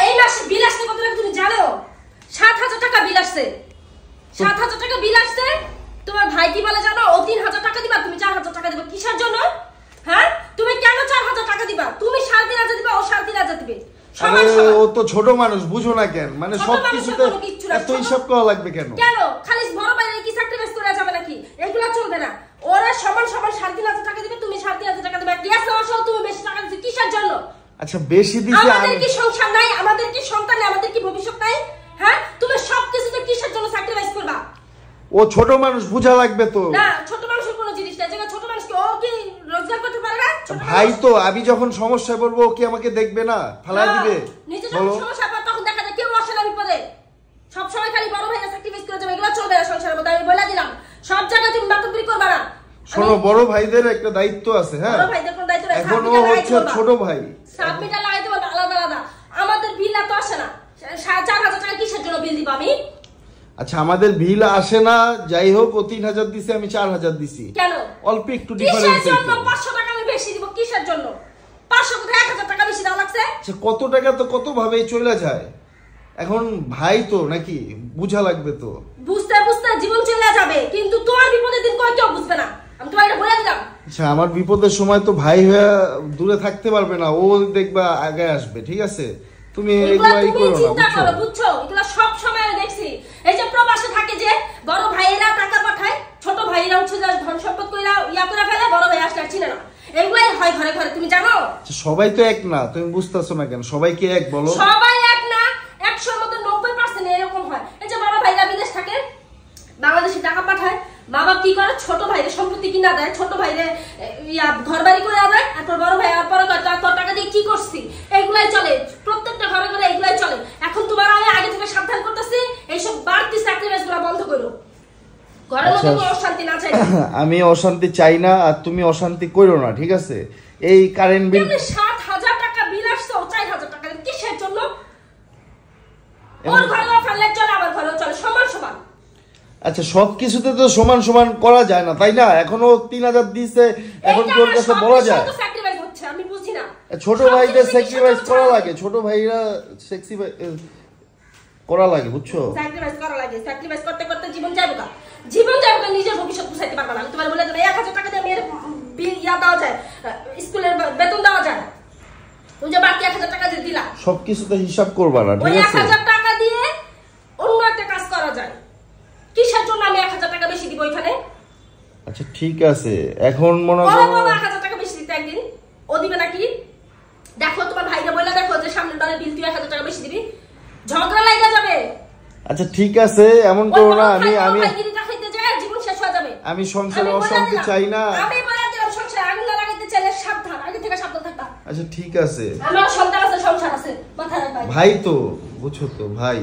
এই মাসে বিল আসছে কত টাকা তুমি জানো? 7,000 টাকা বিল আসছে। 7,000 টাকা বিল আসছে। তোমার ভাই কি বলে জানো? ও 3,000 টাকা দিবা, তুমি 4,000 টাকা দিবা। কিসের জন্য? হ্যাঁ, তুমি কেন 4,000 টাকা দিবা? তুমি 3,500 দিবা, ও 3,500 দিবে। ও তো ছোট মানুষ, বুঝো না কেন? মানে সবকিছুতে এত হিসাব করা লাগবে কেন? কেন খালি বড় ভাইয়ের কি স্যাক্রিফাইস করা যাবে নাকি? এগুলা চলবে না। ওরা সমান সমান 3,500 টাকা দিবে, তুমি 3,500 টাকা দিবে। গ্যাস নেওয়ার তুমি বেশি টাকা দিবে কিসের জন্য? আচ্ছা বেশি দিছি। আমাদের কি সংসার নাই? আমাদের কি সন্তান নাই? আমাদের কি ভবিষ্যৎ নাই? হ্যাঁ, তুমি সবকিছুতে কিসের জন্য স্যাক্রিফাইস করবা? ও ছোট মানুষ, বুঝা লাগবে তো। না, ছোট মানুষের কোনো জিনিস না। যেটা ছোট মানুষ কি ও কি রোজগার করতে পারে না? ভাই তো আমি যখন সমস্যায় পড়বো ও কি আমাকে দেখবে না, ফালা দিবে? নিজে যখন সমস্যা পড়ে তখন দেখা যায় কেউ আসে না বিপদে। সব সময় খালি বড় ভাইরা স্যাক্রিফাইস করে যাবে, এগুলো চলবে না সংসারের মধ্যে। আমি বলে দিলাম, সব জায়গায় তুমি বাকবরি করবা না। শোনো, বড় ভাইদের একটা দায়িত্ব আছে। হ্যাঁ, বড় ভাইদের কোনো দায়িত্ব নাই। এখন ও হচ্ছে ছোট ভাই। সাবমিটা লাগাইতে বলবা আলাদা আলাদা। আমাদের বিল তো আসে না। 4,000 টাকা কিসের জন্য বিল দিব আমি? আচ্ছা আমাদের বিল আসে না, যাই হোক ও 3,000 দিছে, আমি 4,000 দিছি। কেন? অল্প একটু ডিফারেন্স। কিসের জন্য 500 টাকা আমি বেশি দিব? কিসের জন্য 500 কোথায় 1,000 টাকা বেশি দেওয়া লাগছে? আচ্ছা কত টাকা তো কত ভাবে চলে যায়। এখন ভাই তো নাকি, বুঝা লাগবে তো। বুঝতে বুঝতে জীবন চলে যাবে, কিন্তু তোমার বিপদের দিন কই কেউ বুঝবে না। আমি তোমার এটা বলে দিলাম। আচ্ছা আমার বিপদের সময় তো ভাই হয়ে দূরে থাকতে পারবে না, ও দেখবা আগে আসবে। ঠিক আছে, তুমি এগুলাই করো না, চিন্তা করো, বুঝছো? এগুলা সব সময় দেখছি। এই যে প্রবাসে থাকে যে বড় ভাইয়েরা টাকা পাঠায়, ছোট ভাইয়েরা হচ্ছে যে ধন সম্পদ কইরা ইয়া করে ফেলে, বড় ভাই আসলে চিনে না। এগুলাই হয় ঘরে ঘরে, তুমি জানো? সবাই তো এক না, তুমি বুঝতেছো না কেন? সবাই কি এক বলো? সবাই এক না, 100 মধ্যে 90% এরকম হয়। এই যে বড় ভাইরা বিদেশ থাকে, বাংলাদেশে টাকা পাঠায়, বাবা কি করে ছোট ভাইরে সম্পত্তি কিনা দেয়, ছোট ভাইরে ইয়া ঘর বাড়ি করে দেয়, তারপর বড় ভাই আর পরে তোর টাকা দিয়ে কি করছি, এগুলাই চলে প্রত্যেকটা ঘরে ঘরে, এগুলাই চলে। এখন তোমার আমি আগে থেকে সাবধান করতেছি, এইসব বাড়তি স্যাক্রিফাইস গুলো বন্ধ করো। ঘরের মধ্যে কোনো অশান্তি না চাই। আমি অশান্তি চাই না, আর তুমি অশান্তি করো না, ঠিক আছে? এই কারেন্ট বিল 7,000 টাকা বিল আসছে, 4,000 টাকা কিসের জন্য? ওর ঘরেও ফেললে চলে, আমার ঘরেও চলে, সমান সমান। আচ্ছা সবকিছুতে তো সমান সমান করা যায় না, তাই না? এখনো 3,000 দিছে, এখন কি ওর কাছে বলা যায়? স্যাক্রিফাইস হচ্ছে, আমি বুঝি না। ছোট ভাইদের স্যাক্রিফাইস করা লাগে, ছোট ভাইরা স্যাক্রিফাইস করা লাগে, বুঝছো? স্যাক্রিফাইস করা লাগে। স্যাক্রিফাইস করতে করতে জীবন যাবে না। জীবন যাবে না, নিজের ভবিষ্যৎ গুছাইতে পারবে না। আমি তোমার বলে দেব, 1,000 টাকা দিয়ে মেয়ের বিল ইয়া দেওয়া যায়, স্কুলের বেতন দেওয়া যায়। তুমি যে বাকি 1,000 টাকা দিয়ে দিলা, সবকিছুতে হিসাব করবা না, ঠিক আছে? 1,000 টাকা দিয়ে অন্য একটা কাজ করা যায়। কিসের জন্য আমি 1,000 টাকা বেশি দিব ওইখানে? আচ্ছা ঠিক আছে, এখন মনে করো 1,000 টাকা বেশি দিতে একদিন ও দিবে নাকি? দেখো তোমার ভাইরা বলে দেখো যে সামনের বারে বিল তুই 1,000 টাকা বেশি দিবি, ঝগড়া লাগা যাবে। আচ্ছা ঠিক আছে, এমন করো না। জীবন শেষ হয়ে যাবে। আমি সংসারে অশান্তি চাই না। আমি বলে দিলাম, সংসারে আগুন লাগাইতে চাইলে সাবধান, আগে থেকে সাবধান থাকবা। আচ্ছা ঠিক আছে, আমার সন্তান আছে, সংসার আছে, মাথায় রাখবা। ভাই তো বুঝছো তো ভাই।